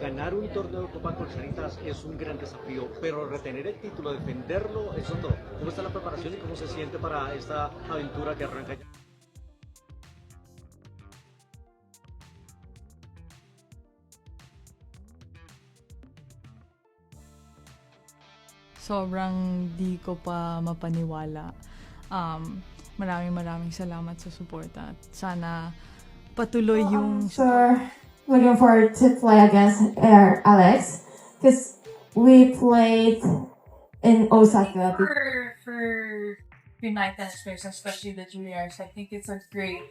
ganar un torneo de Copa Colchonitas es un gran desafío, pero retener el título, defenderlo, es otro. ¿Cómo está la preparación y cómo se siente para esta aventura que arranca ya? Sobrang di ko pa mapaniwala. Maraming salamat sa suporta. Sana patuloy yung So looking forward to play against Alex because we played in Osaka. for United States, especially the juniors. I think it's a great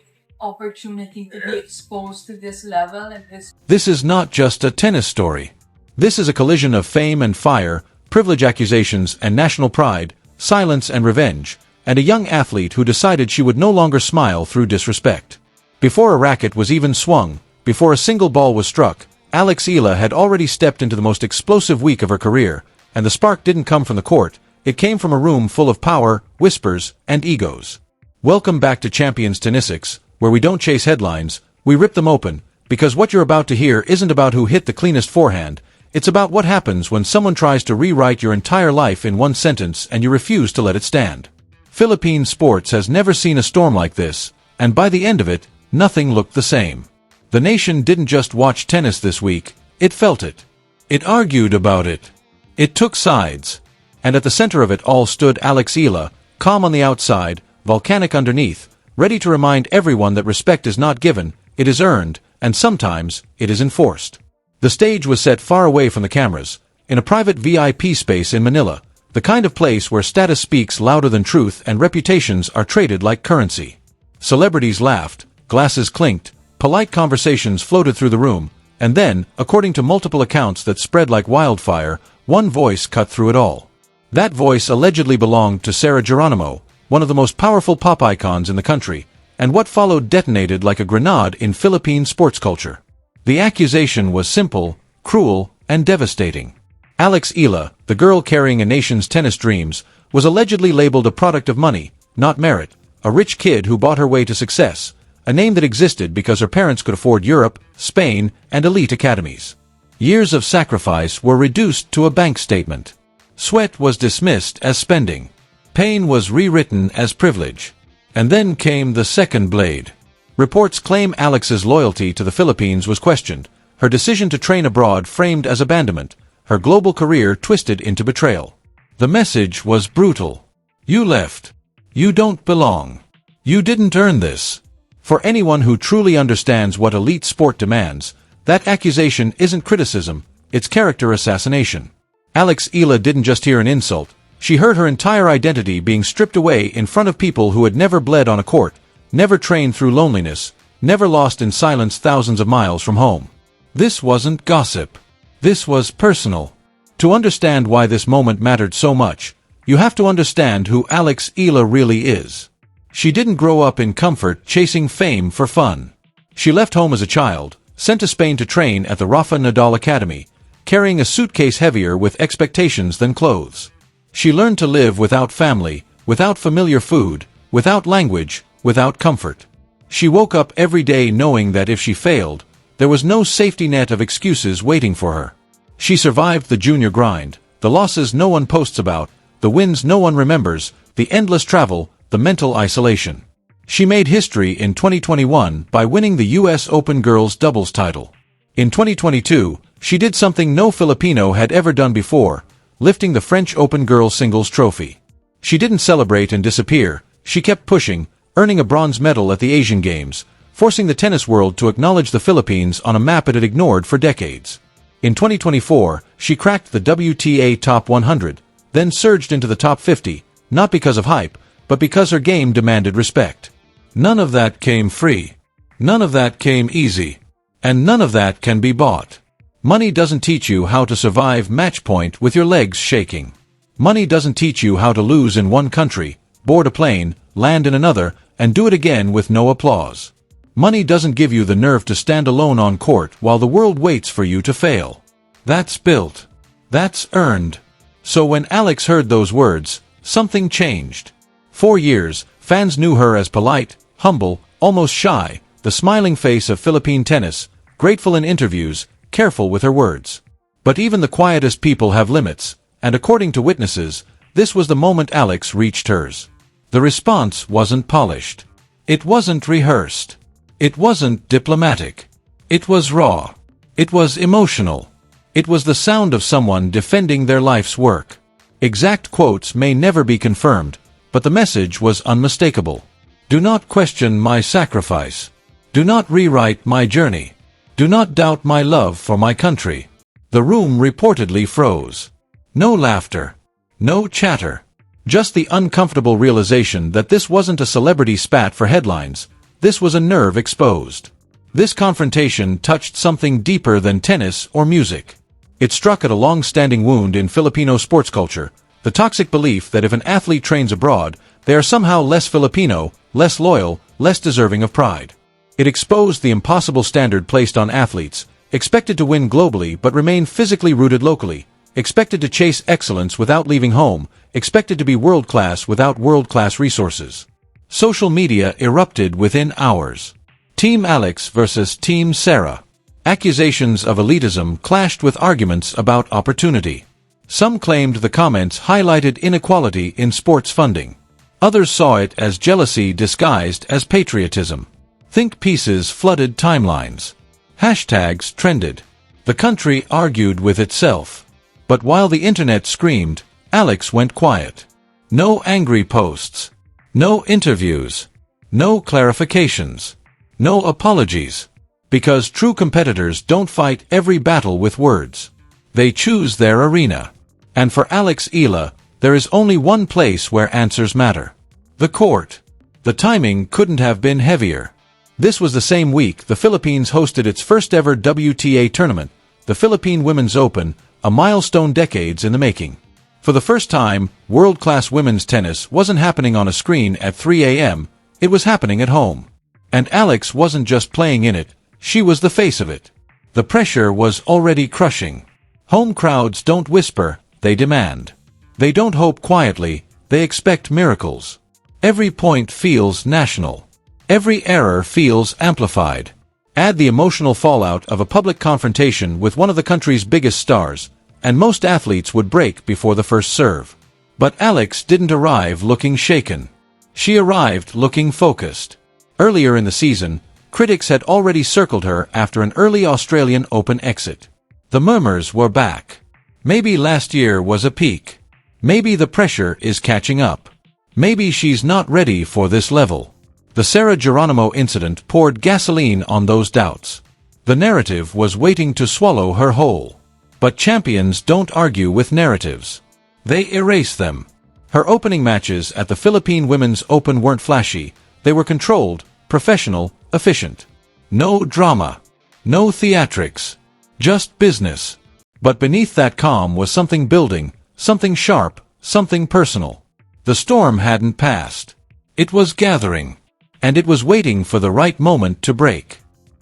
opportunity to be exposed to this level and this. This is not just a tennis story. This is a collision of fame and fire, privilege accusations and national pride, silence and revenge, and a young athlete who decided she would no longer smile through disrespect. Before a racket was even swung, before a single ball was struck, Alex Eala had already stepped into the most explosive week of her career, and the spark didn't come from the court, it came from a room full of power, whispers, and egos. Welcome back to Champions Tennisics, where we don't chase headlines, we rip them open, because what you're about to hear isn't about who hit the cleanest forehand, it's about what happens when someone tries to rewrite your entire life in one sentence and you refuse to let it stand. Philippine sports has never seen a storm like this, and by the end of it, nothing looked the same. The nation didn't just watch tennis this week, it felt it. It argued about it. It took sides. And at the center of it all stood Alex Eala, calm on the outside, volcanic underneath, ready to remind everyone that respect is not given, it is earned, and sometimes, it is enforced. The stage was set far away from the cameras, in a private VIP space in Manila, the kind of place where status speaks louder than truth and reputations are traded like currency. Celebrities laughed, glasses clinked, polite conversations floated through the room, and then, according to multiple accounts that spread like wildfire, one voice cut through it all. That voice allegedly belonged to Sarah Geronimo, one of the most powerful pop icons in the country, and what followed detonated like a grenade in Philippine sports culture. The accusation was simple, cruel, and devastating. Alex Eala, the girl carrying a nation's tennis dreams, was allegedly labeled a product of money, not merit, a rich kid who bought her way to success, a name that existed because her parents could afford Europe, Spain, and elite academies. Years of sacrifice were reduced to a bank statement. Sweat was dismissed as spending. Pain was rewritten as privilege. And then came the second blade. Reports claim Alex's loyalty to the Philippines was questioned, her decision to train abroad framed as abandonment, her global career twisted into betrayal. The message was brutal. You left. You don't belong. You didn't earn this. For anyone who truly understands what elite sport demands, that accusation isn't criticism, it's character assassination. Alex Eala didn't just hear an insult, she heard her entire identity being stripped away in front of people who had never bled on a court, never trained through loneliness, never lost in silence thousands of miles from home. This wasn't gossip. This was personal. To understand why this moment mattered so much, you have to understand who Alex Eala really is. She didn't grow up in comfort chasing fame for fun. She left home as a child, sent to Spain to train at the Rafa Nadal Academy, carrying a suitcase heavier with expectations than clothes. She learned to live without family, without familiar food, without language, without comfort. She woke up every day knowing that if she failed, there was no safety net of excuses waiting for her. She survived the junior grind, the losses no one posts about, the wins no one remembers, the endless travel, the mental isolation. She made history in 2021 by winning the US Open Girls Doubles title. In 2022, she did something no Filipino had ever done before, lifting the French Open Girls Singles trophy. She didn't celebrate and disappear, she kept pushing, earning a bronze medal at the Asian Games, forcing the tennis world to acknowledge the Philippines on a map it had ignored for decades. In 2024, she cracked the WTA Top 100, then surged into the Top 50, not because of hype, but because her game demanded respect. None of that came free. None of that came easy. And none of that can be bought. Money doesn't teach you how to survive match point with your legs shaking. Money doesn't teach you how to lose in one country, board a plane, land in another, and do it again with no applause. Money doesn't give you the nerve to stand alone on court while the world waits for you to fail. That's built. That's earned. So when Alex heard those words, something changed. 4 years, fans knew her as polite, humble, almost shy, the smiling face of Philippine tennis, grateful in interviews, careful with her words. But even the quietest people have limits, and according to witnesses, this was the moment Alex reached hers. The response wasn't polished. It wasn't rehearsed. It wasn't diplomatic. It was raw. It was emotional. It was the sound of someone defending their life's work. Exact quotes may never be confirmed, but the message was unmistakable. Do not question my sacrifice. Do not rewrite my journey. Do not doubt my love for my country. The room reportedly froze. No laughter. No chatter. Just the uncomfortable realization that this wasn't a celebrity spat for headlines. This was a nerve exposed. This confrontation touched something deeper than tennis or music. It struck at a long-standing wound in Filipino sports culture, the toxic belief that if an athlete trains abroad, they are somehow less Filipino, less loyal, less deserving of pride. It exposed the impossible standard placed on athletes, expected to win globally but remain physically rooted locally, expected to chase excellence without leaving home, expected to be world-class without world-class resources. Social media erupted within hours. Team Alex versus Team Sarah. Accusations of elitism clashed with arguments about opportunity. Some claimed the comments highlighted inequality in sports funding. Others saw it as jealousy disguised as patriotism. Think pieces flooded timelines. Hashtags trended. The country argued with itself. But while the internet screamed, Alex went quiet. No angry posts. No interviews. No clarifications. No apologies. Because true competitors don't fight every battle with words. They choose their arena. And for Alex Eala, there is only one place where answers matter. The court. The timing couldn't have been heavier. This was the same week the Philippines hosted its first ever WTA tournament, the Philippine Women's Open, a milestone decades in the making. For the first time, world-class women's tennis wasn't happening on a screen at 3 a.m., it was happening at home. And Alex wasn't just playing in it, she was the face of it. The pressure was already crushing. Home crowds don't whisper, they demand. They don't hope quietly, they expect miracles. Every point feels national. Every error feels amplified. Add the emotional fallout of a public confrontation with one of the country's biggest stars, and most athletes would break before the first serve. But Alex didn't arrive looking shaken. She arrived looking focused. Earlier in the season, critics had already circled her after an early Australian Open exit. The murmurs were back. Maybe last year was a peak. Maybe the pressure is catching up. Maybe she's not ready for this level. The Sarah Geronimo incident poured gasoline on those doubts. The narrative was waiting to swallow her whole. But champions don't argue with narratives. They erase them. Her opening matches at the Philippine Women's Open weren't flashy. They were controlled, professional, efficient. No drama. No theatrics. Just business. But beneath that calm was something building, something sharp, something personal. The storm hadn't passed. It was gathering. And it was waiting for the right moment to break.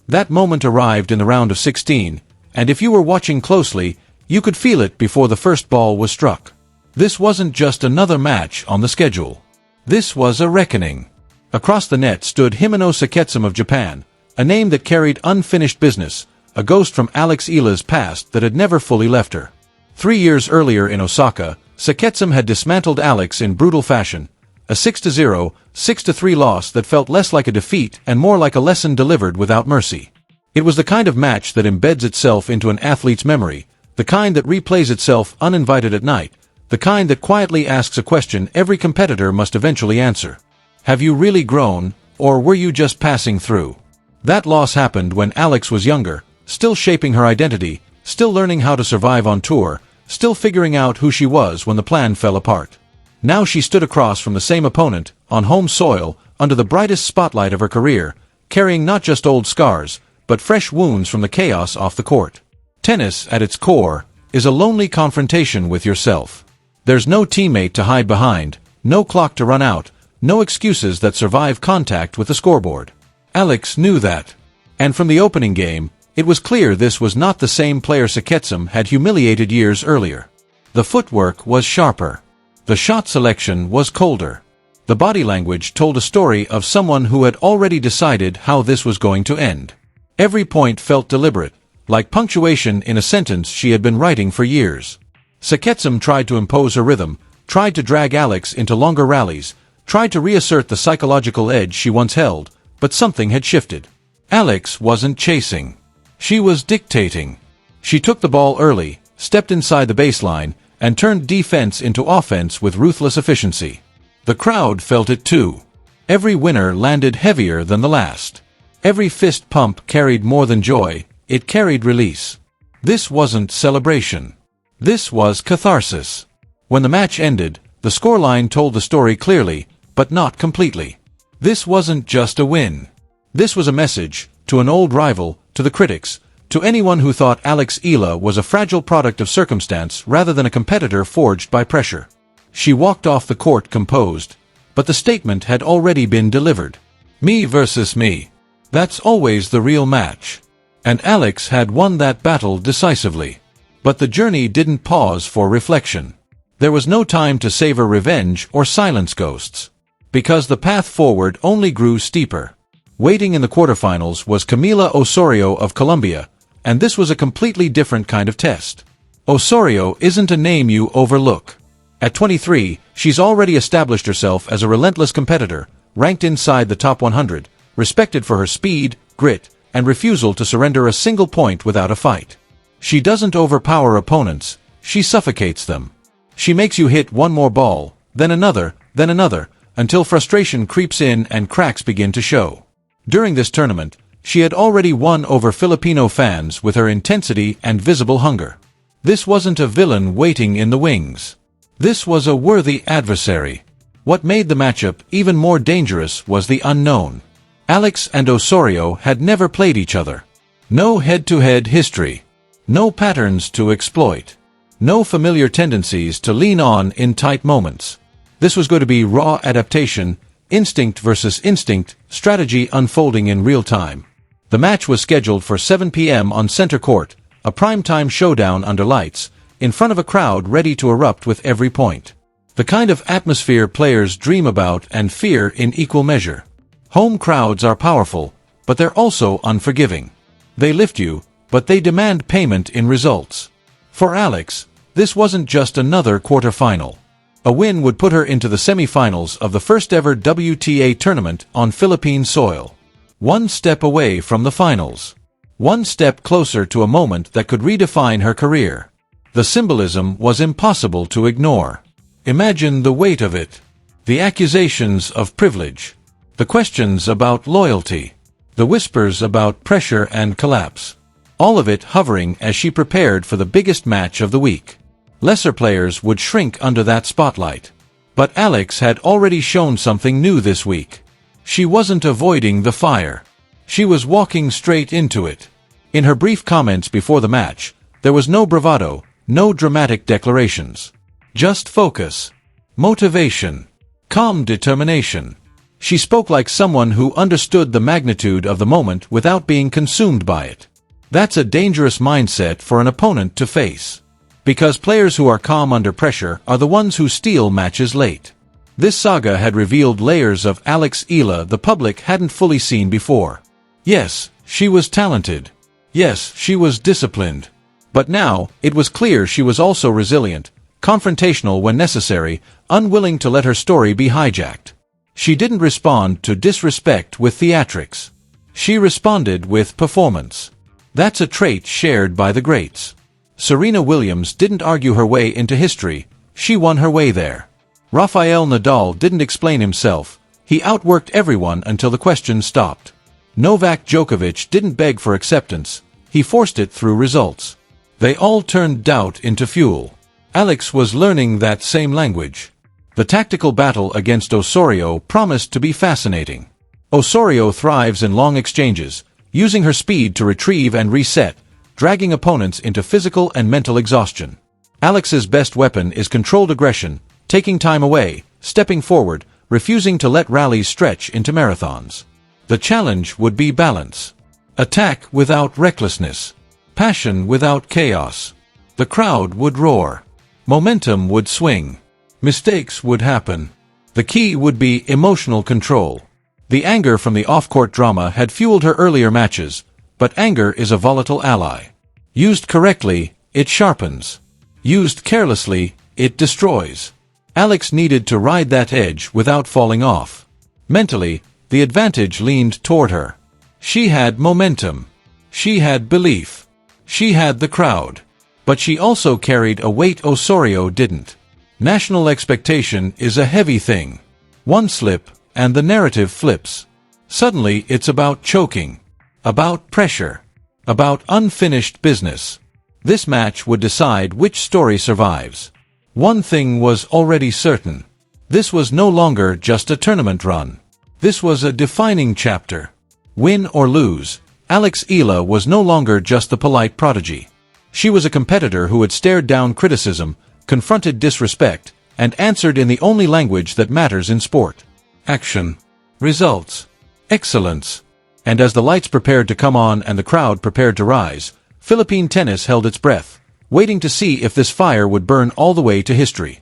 That moment arrived in the round of 16, and if you were watching closely, you could feel it before the first ball was struck. This wasn't just another match on the schedule. This was a reckoning. Across the net stood Himeno Saketsum of Japan, a name that carried unfinished business, a ghost from Alex Eala's past that had never fully left her. 3 years earlier in Osaka, Saketsum had dismantled Alex in brutal fashion, a 6-0, 6-3 loss that felt less like a defeat and more like a lesson delivered without mercy. It was the kind of match that embeds itself into an athlete's memory, the kind that replays itself uninvited at night, the kind that quietly asks a question every competitor must eventually answer. Have you really grown, or were you just passing through? That loss happened when Alex was younger, still shaping her identity, still learning how to survive on tour, still figuring out who she was when the plan fell apart. Now she stood across from the same opponent, on home soil, under the brightest spotlight of her career, carrying not just old scars, but fresh wounds from the chaos off the court. Tennis, at its core, is a lonely confrontation with yourself. There's no teammate to hide behind, no clock to run out, no excuses that survive contact with the scoreboard. Alex knew that. And from the opening game, it was clear this was not the same player Saketsum had humiliated years earlier. The footwork was sharper. The shot selection was colder. The body language told a story of someone who had already decided how this was going to end. Every point felt deliberate, like punctuation in a sentence she had been writing for years. Saketsum tried to impose her rhythm, tried to drag Alex into longer rallies, tried to reassert the psychological edge she once held, but something had shifted. Alex wasn't chasing. She was dictating. She took the ball early, stepped inside the baseline, and turned defense into offense with ruthless efficiency. The crowd felt it too. Every winner landed heavier than the last. Every fist pump carried more than joy, it carried release. This wasn't celebration. This was catharsis. When the match ended, the scoreline told the story clearly, but not completely. This wasn't just a win. This was a message, to an old rival, to the critics, to anyone who thought Alex Eala was a fragile product of circumstance rather than a competitor forged by pressure. She walked off the court composed, but the statement had already been delivered. Me versus me. That's always the real match. And Alex had won that battle decisively. But the journey didn't pause for reflection. There was no time to savor revenge or silence ghosts. Because the path forward only grew steeper. Waiting in the quarterfinals was Camila Osorio of Colombia, and this was a completely different kind of test. Osorio isn't a name you overlook. At 23, she's already established herself as a relentless competitor, ranked inside the top 100, respected for her speed, grit, and refusal to surrender a single point without a fight. She doesn't overpower opponents, she suffocates them. She makes you hit one more ball, then another, until frustration creeps in and cracks begin to show. During this tournament, she had already won over Filipino fans with her intensity and visible hunger. This wasn't a villain waiting in the wings. This was a worthy adversary. What made the matchup even more dangerous was the unknown. Alex and Osorio had never played each other. No head-to-head history. No patterns to exploit. No familiar tendencies to lean on in tight moments. This was going to be raw adaptation, instinct versus instinct, strategy unfolding in real time. The match was scheduled for 7 p.m. on center court, a primetime showdown under lights, in front of a crowd ready to erupt with every point. The kind of atmosphere players dream about and fear in equal measure. Home crowds are powerful, but they're also unforgiving. They lift you, but they demand payment in results. For Alex, this wasn't just another quarterfinal. A win would put her into the semifinals of the first-ever WTA tournament on Philippine soil. One step away from the finals. One step closer to a moment that could redefine her career. The symbolism was impossible to ignore. Imagine the weight of it. The accusations of privilege. The questions about loyalty. The whispers about pressure and collapse. All of it hovering as she prepared for the biggest match of the week. Lesser players would shrink under that spotlight. But Alex had already shown something new this week. She wasn't avoiding the fire. She was walking straight into it. In her brief comments before the match, there was no bravado, no dramatic declarations. Just focus. Motivation. Calm determination. She spoke like someone who understood the magnitude of the moment without being consumed by it. That's a dangerous mindset for an opponent to face. Because players who are calm under pressure are the ones who steal matches late. This saga had revealed layers of Alex Eala the public hadn't fully seen before. Yes, she was talented. Yes, she was disciplined. But now, it was clear she was also resilient, confrontational when necessary, unwilling to let her story be hijacked. She didn't respond to disrespect with theatrics. She responded with performance. That's a trait shared by the greats. Serena Williams didn't argue her way into history, she won her way there. Rafael Nadal didn't explain himself, he outworked everyone until the questions stopped. Novak Djokovic didn't beg for acceptance, he forced it through results. They all turned doubt into fuel. Alex was learning that same language. The tactical battle against Osorio promised to be fascinating. Osorio thrives in long exchanges, using her speed to retrieve and reset, dragging opponents into physical and mental exhaustion. Alex's best weapon is controlled aggression, taking time away, stepping forward, refusing to let rallies stretch into marathons. The challenge would be balance. Attack without recklessness. Passion without chaos. The crowd would roar. Momentum would swing. Mistakes would happen. The key would be emotional control. The anger from the off-court drama had fueled her earlier matches, but anger is a volatile ally. Used correctly, it sharpens. Used carelessly, it destroys. Alex needed to ride that edge without falling off. Mentally, the advantage leaned toward her. She had momentum. She had belief. She had the crowd. But she also carried a weight Osorio didn't. National expectation is a heavy thing. One slip, and the narrative flips. Suddenly it's about choking. About pressure. About unfinished business. This match would decide which story survives. One thing was already certain. This was no longer just a tournament run. This was a defining chapter. Win or lose, Alex Eala was no longer just the polite prodigy. She was a competitor who had stared down criticism, confronted disrespect, and answered in the only language that matters in sport. Action. Results. Excellence. And as the lights prepared to come on and the crowd prepared to rise, Philippine tennis held its breath, waiting to see if this fire would burn all the way to history.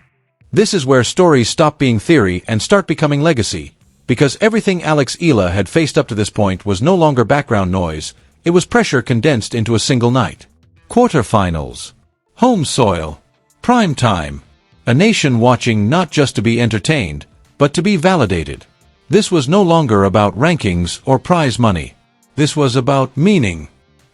This is where stories stop being theory and start becoming legacy, because everything Alex Eala had faced up to this point was no longer background noise, it was pressure condensed into a single night. Quarterfinals. Home soil. Prime time. A nation watching not just to be entertained, but to be validated. This was no longer about rankings or prize money. This was about meaning.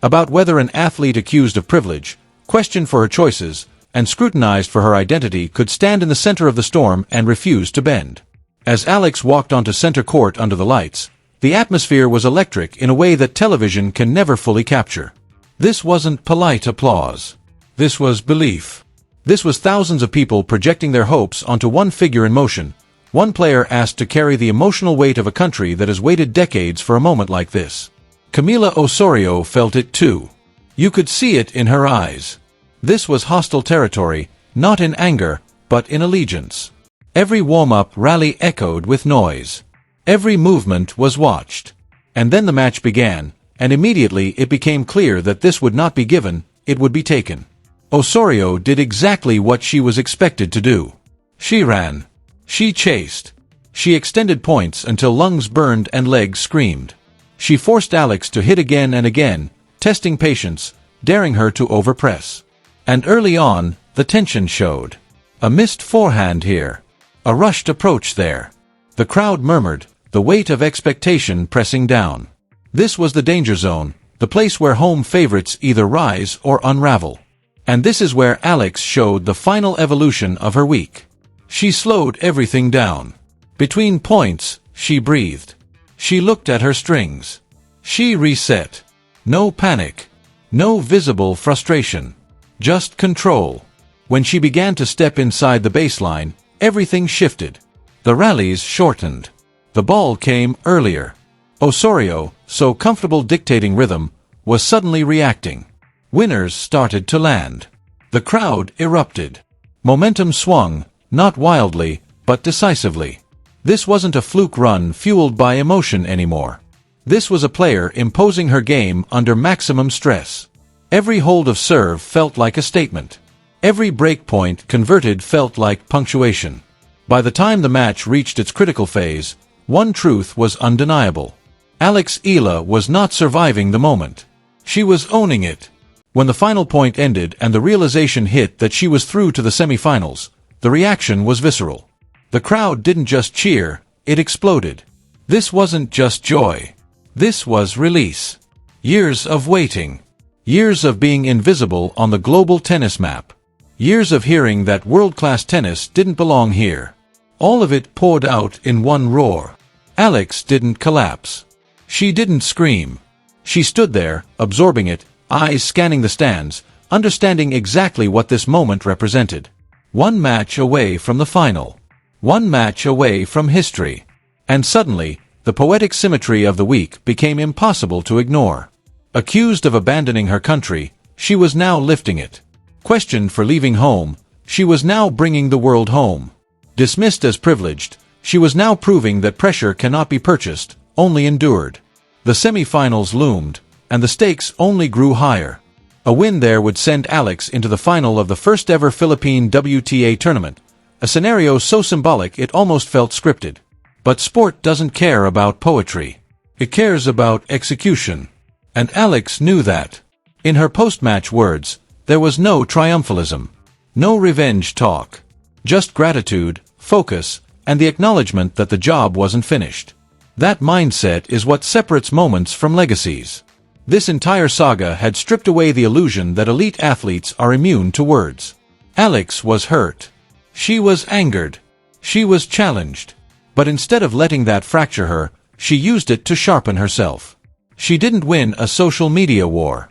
About whether an athlete accused of privilege, questioned for her choices, and scrutinized for her identity could stand in the center of the storm and refuse to bend. As Alex walked onto center court under the lights, the atmosphere was electric in a way that television can never fully capture. This wasn't polite applause. This was belief. This was thousands of people projecting their hopes onto one figure in motion, one player asked to carry the emotional weight of a country that has waited decades for a moment like this. Camila Osorio felt it too. You could see it in her eyes. This was hostile territory, not in anger, but in allegiance. Every warm-up rally echoed with noise. Every movement was watched. And then the match began, and immediately it became clear that this would not be given, it would be taken. Osorio did exactly what she was expected to do. She ran. She chased. She extended points until lungs burned and legs screamed. She forced Alex to hit again and again, testing patience, daring her to overpress. And early on, the tension showed. A missed forehand here. A rushed approach there. The crowd murmured, the weight of expectation pressing down. This was the danger zone, the place where home favorites either rise or unravel. And this is where Alex showed the final evolution of her week. She slowed everything down. Between points, she breathed. She looked at her strings. She reset. No panic. No visible frustration. Just control. When she began to step inside the baseline, everything shifted. The rallies shortened. The ball came earlier. Osorio, so comfortable dictating rhythm, was suddenly reacting. Winners started to land. The crowd erupted. Momentum swung, not wildly, but decisively. This wasn't a fluke run fueled by emotion anymore. This was a player imposing her game under maximum stress. Every hold of serve felt like a statement. Every break point converted felt like punctuation. By the time the match reached its critical phase, one truth was undeniable. Alex Eala was not surviving the moment. She was owning it. When the final point ended and the realization hit that she was through to the semifinals, the reaction was visceral. The crowd didn't just cheer, it exploded. This wasn't just joy. This was release. Years of waiting. Years of being invisible on the global tennis map. Years of hearing that world-class tennis didn't belong here. All of it poured out in one roar. Alex didn't collapse. She didn't scream. She stood there, absorbing it, eyes scanning the stands, understanding exactly what this moment represented. One match away from the final. One match away from history. And suddenly, the poetic symmetry of the week became impossible to ignore. Accused of abandoning her country, she was now lifting it. Questioned for leaving home, she was now bringing the world home. Dismissed as privileged, she was now proving that pressure cannot be purchased, only endured. The semi-finals loomed, and the stakes only grew higher. A win there would send Alex into the final of the first-ever Philippine WTA tournament, a scenario so symbolic it almost felt scripted. But sport doesn't care about poetry. It cares about execution. And Alex knew that. In her post-match words, there was no triumphalism, no revenge talk, just gratitude, focus, and the acknowledgement that the job wasn't finished. That mindset is what separates moments from legacies. This entire saga had stripped away the illusion that elite athletes are immune to words. Alex was hurt. She was angered. She was challenged. But instead of letting that fracture her, she used it to sharpen herself. She didn't win a social media war.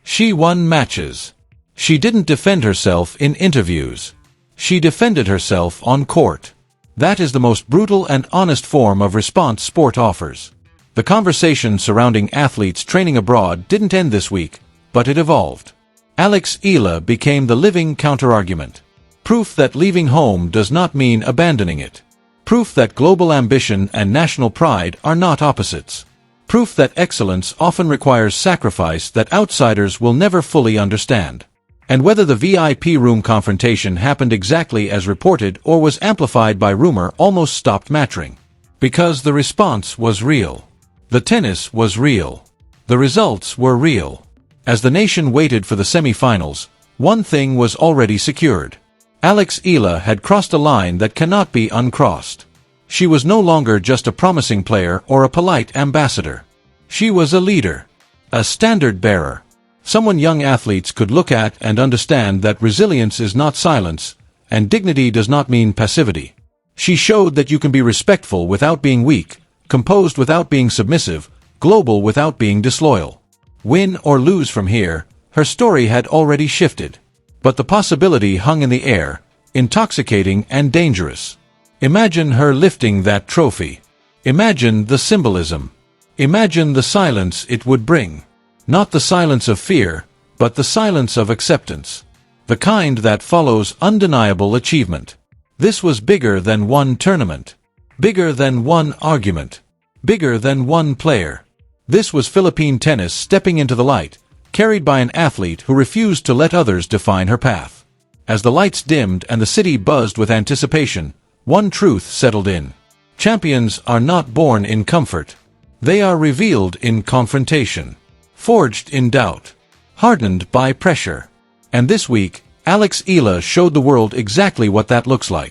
She won matches. She didn't defend herself in interviews. She defended herself on court. That is the most brutal and honest form of response sport offers. The conversation surrounding athletes training abroad didn't end this week, but it evolved. Alex Eala became the living counterargument. Proof that leaving home does not mean abandoning it. Proof that global ambition and national pride are not opposites. Proof that excellence often requires sacrifice that outsiders will never fully understand. And whether the VIP room confrontation happened exactly as reported or was amplified by rumor almost stopped mattering. Because the response was real. The tennis was real. The results were real. As the nation waited for the semi-finals, one thing was already secured. Alex Eala had crossed a line that cannot be uncrossed. She was no longer just a promising player or a polite ambassador. She was a leader. A standard bearer. Someone young athletes could look at and understand that resilience is not silence, and dignity does not mean passivity. She showed that you can be respectful without being weak, composed without being submissive, global without being disloyal. Win or lose from here, her story had already shifted. But the possibility hung in the air, intoxicating and dangerous. Imagine her lifting that trophy. Imagine the symbolism. Imagine the silence it would bring. Not the silence of fear, but the silence of acceptance. The kind that follows undeniable achievement. This was bigger than one tournament. Bigger than one argument. Bigger than one player. This was Philippine tennis stepping into the light, carried by an athlete who refused to let others define her path. As the lights dimmed and the city buzzed with anticipation, one truth settled in. Champions are not born in comfort. They are revealed in confrontation. Forged in doubt. Hardened by pressure. And this week, Alex Eala showed the world exactly what that looks like.